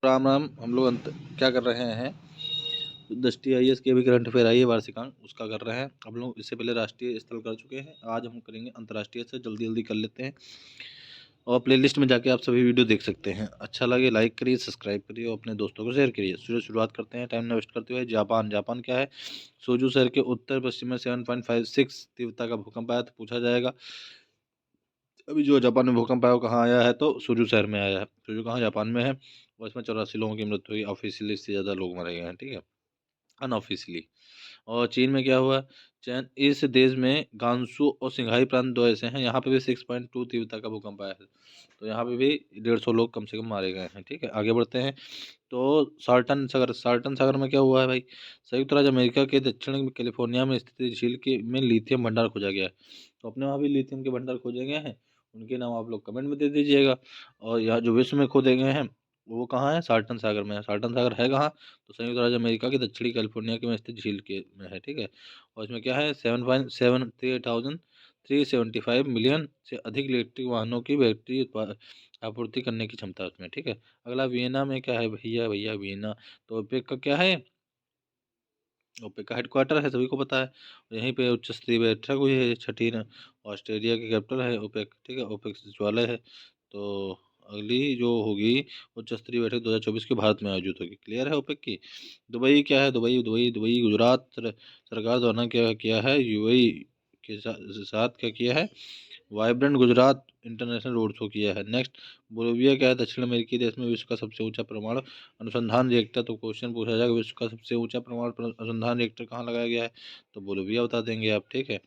राम राम। हम लोग क्या कर रहे हैं, 10 TIS की अभी करंट अफेयर आई है, वार्षिकांक उसका कर रहे हैं। हम लोग इससे पहले राष्ट्रीय स्थल कर चुके हैं, आज हम करेंगे अंतर्राष्ट्रीय से। जल्दी जल्दी कर लेते हैं और प्लेलिस्ट में जाके आप सभी वीडियो देख सकते हैं। अच्छा लगे लाइक करिए, सब्सक्राइब करिए और अपने दोस्तों को शेयर करिए। शुरुआत करते हैं टाइम न वेस्ट करते हुए। जापान क्या है? सोजू शहर के उत्तर पश्चिम में 7.56 तीव्रता का भूकंप आया। तो पूछा जाएगा अभी जो जापान में भूकंप आया वो कहाँ आया है, तो सुजू शहर में आया है। सुजू कहाँ? जापान में है। और इसमें 84 लोगों की मृत्यु हुई। ऑफिशियली इससे ज़्यादा लोग मारे गए हैं, ठीक है, अनऑफिशियली। और चीन में क्या हुआ? चीन, इस देश में गांसू और सिंघाई प्रांत दो ऐसे हैं, यहाँ पे भी 6.2 तीव्रता का भूकंप आया है। तो यहाँ पे भी 150 लोग कम से कम मारे गए हैं, ठीक है। आगे बढ़ते हैं। तो साल्टन सागर में क्या हुआ है भाई? संयुक्त राज्य अमेरिका के दक्षिण कैलिफोर्निया में स्थित झील के में लिथियम भंडार खोजा गया है। तो अपने वहाँ भी लिथियम के भंडार खोजे गए हैं, उनके नाम आप लोग कमेंट में दे दीजिएगा। और यहाँ जो विश्व में खोदे गए हैं वो कहाँ है? साल्टन सागर में है। साल्टन सागर है कहाँ? तो संयुक्त राज्य अमेरिका के दक्षिणी कैलिफोर्निया के में स्थित झील के में है, ठीक है। और इसमें क्या है? 7.73,375 मिलियन से अधिक इलेक्ट्रिक वाहनों की बैटरी आपूर्ति करने की क्षमता है उसमें, ठीक है। अगला वियना में क्या है भैया? वियना तो ओपेक का क्या है? ओपेक का हेडक्वार्टर है, सभी को पता है। यहीं पे उच्च स्तरीय बैठक हुई है, छठी न। ऑस्ट्रेलिया की कैपिटल है ओपेक, ठीक है। ओपेक सचिवालय है। तो अगली जो होगी उच्च स्तरीय बैठक 2024 के भारत में आयोजित होगी। क्लियर है ओपेक की। दुबई क्या है? दुबई गुजरात सरकार द्वारा क्या किया है? यूएई के साथ क्या किया है? Vibrant Gujarat international road show किया है। नेक्स्ट, बोलिविया क्या है? दक्षिण अमेरिकी देश में विश्व का सबसे ऊंचा परमाणु अनुसंधान रिएक्टर। तो क्वेश्चन पूछा जाएगा विश्व का सबसे ऊंचा परमाणु अनुसंधान रिएक्टर कहाँ लगाया गया है? तो बोलिविया बता देंगे आप, ठीक है।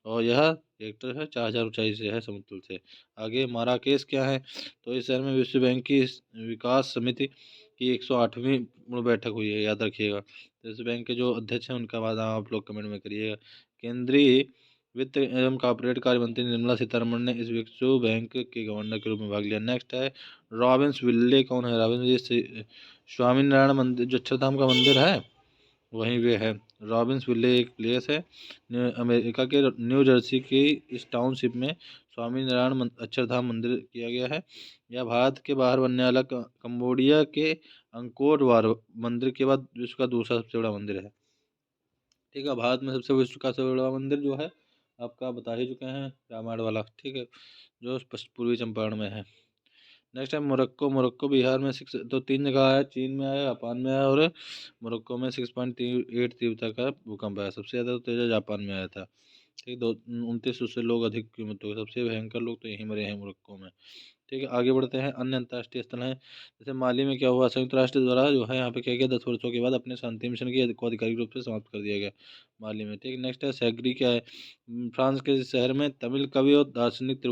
और यह रिएक्टर है 4000 ऊंचाई से है, समुद्र से। आगे माराकेश क्या है? तो इस शहर में विश्व बैंक की विकास समिति की 108वीं बैठक हुई है, याद रखिएगा। तो विश्व बैंक के जो अध्यक्ष हैं उनका वादा आप लोग कमेंट में करिएगा। केंद्रीय वित्त एवं कॉर्पोरेट कार्य मंत्री निर्मला सीतारमण ने इस विश्व बैंक के गवर्नर के रूप में भाग लिया। नेक्स्ट है रॉबिन्स विल्ले। कौन है रॉबिन्स? ये स्वामीनारायण मंदिर जो अक्षरधाम का मंदिर है वहीं पे है। रॉबिन्स विले एक प्लेस है अमेरिका के न्यू जर्सी की इस टाउनशिप में स्वामीनारायण अक्षरधाम मंदिर किया गया है। यह भारत के बाहर बनने वाला कंबोडिया के अंकोर वाट मंदिर के बाद विश्व का दूसरा सबसे बड़ा मंदिर है, ठीक है। भारत में सबसे विश्व का सबसे बड़ा मंदिर जो है आपका बता ही चुके हैं, रामायण वाला, ठीक है, जो पूर्वी चंपारण में है। नेक्स्ट है मोरक्को। मोरक्को बिहार में 6 तो 3 जगह आया, चीन में आया, जापान में आया और मोरक्को में 6.8 तीव्रता का भूकंप आया। सबसे ज़्यादा तो तेजा जापान में आया था, ठीक। 29 उससे लोग अधिक की मृत्यु हुई। सबसे भयंकर लोग तो यहीं मरे हैं मोरक्को में, ठीक है। आगे बढ़ते हैं। अन्य अंतर्राष्ट्रीय स्थल हैं, जैसे माली में क्या हुआ? संयुक्त राष्ट्र द्वारा जो है यहाँ पे क्या किया? 10 वर्षों के बाद अपने शांति मिशन को आधिकारिक रूप से समाप्त कर दिया गया माली में, ठीक। नेक्स्ट है सैग्री क्या है? फ्रांस के शहर में तमिल कवि और दार्शनिक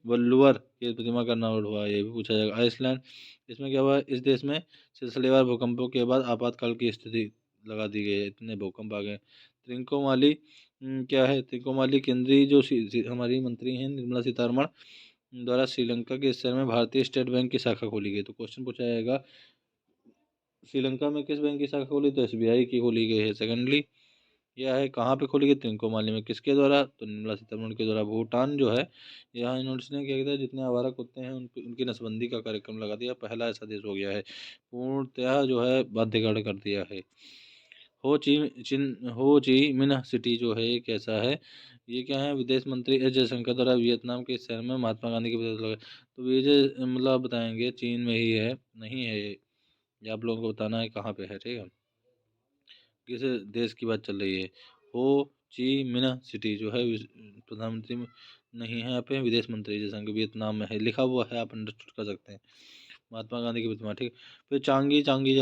वल्लुवर की प्रतिमा का अनावरण हुआ, ये भी पूछा जाएगा। आइसलैंड, इसमें क्या हुआ? इस देश में सिलसिलेवार भूकंपों के बाद आपातकाल की स्थिति लगा दी गई है, इतने भूकंप आ गए। त्रिंकोमाली क्या है? त्रिंकोमाली केंद्रीय जो हमारी मंत्री हैं निर्मला सीतारमण द्वारा श्रीलंका के इस शहर में भारतीय स्टेट बैंक की शाखा खोली गई। तो क्वेश्चन पूछा जाएगा श्रीलंका में किस बैंक की शाखा खोली? तो एसबीआई की खोली गई है। सेकेंडली यह है कहाँ पे खोली गई? त्रिंकोमाली में। किसके द्वारा? तो निर्मला सीतारमण के द्वारा। भूटान जो है यहाँ इन्होंने क्या किया था? जितने आवारा कुत्ते हैं उनकी नसबंदी का कार्यक्रम लगा दिया, पहला ऐसा देश हो गया है, पूर्णतः जो है बाध्यकारी कर दिया है। हो ची मिन्ह सिटी जो है ये कैसा है? ये क्या है? विदेश मंत्री एस जयशंकर द्वारा वियतनाम के शहर में महात्मा गांधी के प्रति लगा। तो विजय मतलब बताएंगे चीन में ही है, नहीं है ये आप लोगों को बताना है कहाँ पे है, ठीक है। किस देश की बात चल रही है? हो ची मिन्ह सिटी जो है प्रधानमंत्री नहीं है यहाँ पे, विदेश मंत्री जैसा कि वियतनाम में है, लिखा हुआ है, आप अंडरस्टूड कर सकते हैं। महात्मा गांधी की प्रतिमा, ठीक। फिर चांगी चांगी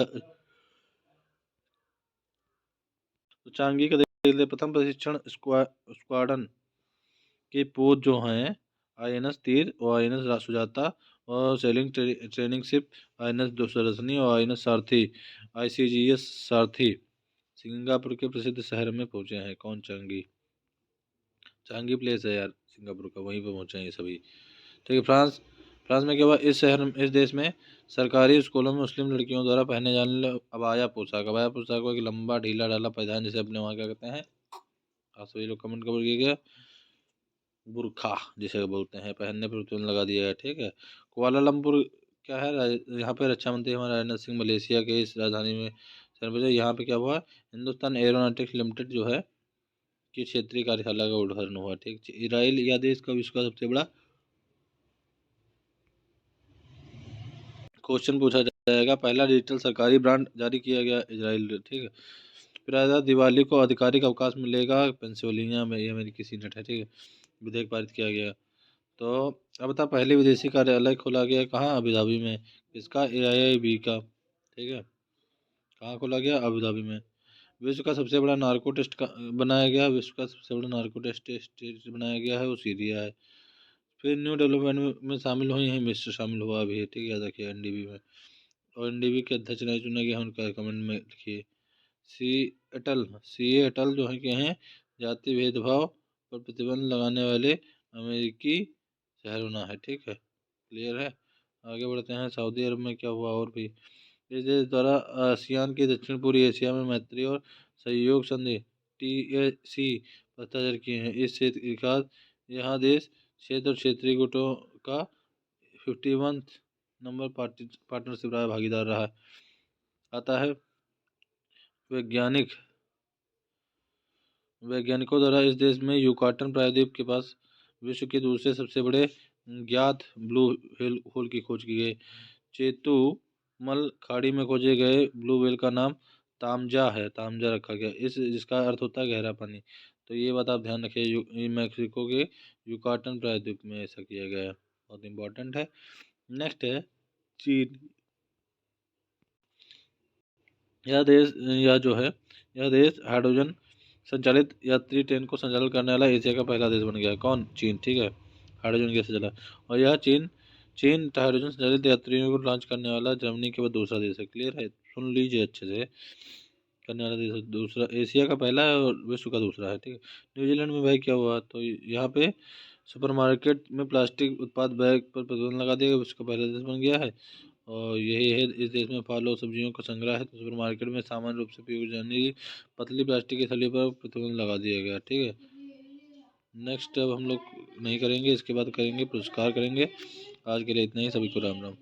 तो चांगी का देख ले। प्रथम प्रशिक्षण स्क्वाड्रन के पोत जो हैं INS तीर और INS सुजाता और सेलिंग ट्रेनिंग शिप INS सरसनी और INS सारथी ICGS सारथी सिंगापुर के प्रसिद्ध शहर में पहुंचे हैं। कौन? चांगी। चांगी प्लेस है यार सिंगापुर का, वहीं पे पहुंचे हैं ये सभी, ठीक है। फ्रांस। फ्रांस में क्या हुआ? इस देश में सरकारी स्कूलों में मुस्लिम लड़कियों द्वारा पहने जाने वाले अबाया पोशाक को एक लंबा ढीला ढाला परिधान, जिसे अपने वहाँ क्या कहते हैं? आप सभी लोग कमेंट कर गया। बुरखा जिसे बोलते हैं, पहनने पर प्रतिबंध लगा दिया है, ठीक है। कुआलालंपुर क्या है, यहाँ पे रक्षा मंत्री हमारा राजनाथ सिंह मलेशिया के इस राजधानी में यहाँ पे क्या हुआ, हिंदुस्तान एरोनॉटिक्स लिमिटेड जो है की क्षेत्रीय कार्यशाला का उद्घाटन हुआ। ठीक, इजराइल या देश का विश्व का सबसे बड़ा, क्वेश्चन पूछा जाएगा, पहला डिजिटल सरकारी ब्रांड जारी किया गया इजराइल। ठीक है, फिर आया दिवाली को आधिकारिक अवकाश मिलेगा पेंसिल्वेनिया में, ये अमेरिकी सीनेट है। ठीक है, विधेयक पारित किया गया। तो अब बता, पहले विदेशी कार्यालय खोला गया कहाँ, अबू धाबी में, इसका AIIB का। ठीक है, कहाँ खोला गया, अबू धाबी में। विश्व का सबसे बड़ा नार्को टेस्ट बनाया गया, विश्व का सबसे बड़ा नार्को टेस्ट बनाया गया है, वो सीरिया है। फिर न्यू डेवलपमेंट में शामिल हुई हैं, मिस्र शामिल हुआ अभी है। ठीक है, याद रखिए NDB में। और NDB के अध्यक्ष नहीं चुना गया, उनका कमेंट में लिखिए। सी अटल जो है क्या हैं, जाति भेदभाव पर प्रतिबंध लगाने वाले अमेरिकी शहरों है। ठीक है, क्लियर है। आगे बढ़ते हैं, सऊदी अरब में क्या हुआ और भी। इस देश द्वारा आसियान की दक्षिण पूर्वी एशिया में मैत्री और सहयोग संधि TAC हस्ताक्षर किए हैं। इस क्षेत्र के विकास, यहाँ देश क्षेत्र और क्षेत्रीय गुटों का 51 नंबर पार्टनरशिप रहा, भागीदार रहा। आता है वैज्ञानिकों द्वारा इस देश में युकाटन प्रायद्वीप के पास विश्व के दूसरे सबसे बड़े ज्ञात ब्लू होल की खोज की गई। चेतुमल खाड़ी में खोजे गए ब्लू व्हेल का नाम तामजा है, तामजा रखा गया, इस जिसका अर्थ होता है गहरा पानी। तो ये बात आप ध्यान रखिए, मैक्सिको के युकाटन प्रायद्वीप में ऐसा किया गया है, बहुत इंपॉर्टेंट है। नेक्स्ट है चीन। यह देश हाइड्रोजन संचालित यात्री ट्रेन को संचालित करने वाला एशिया का पहला देश बन गया। कौन, चीन। ठीक है, हाइड्रोजन गैस से चला। और यह चीन चीन हाइड्रोजन संचालित यात्रियों को लॉन्च करने वाला जर्मनी के बाद दूसरा देश है। क्लियर है, सुन लीजिए अच्छे से, करने वाला देश दूसरा, एशिया का पहला है और विश्व का दूसरा है। ठीक है, न्यूजीलैंड में भाई क्या हुआ, तो यहाँ पे सुपरमार्केट में प्लास्टिक उत्पाद बैग पर प्रतिबंध लगा दिया गया, विश्व का पहला देश बन गया है। और यही है, इस देश में फल और सब्जियों का संग्रह है, तो सुपरमार्केट में सामान्य रूप से उपयोग जाने की पतली प्लास्टिक की थैली पर प्रतिबंध लगा दिया गया। ठीक है, नेक्स्ट अब हम लोग नहीं करेंगे, इसके बाद करेंगे पुरस्कार करेंगे। आज के लिए इतना ही, सभी को राम राम।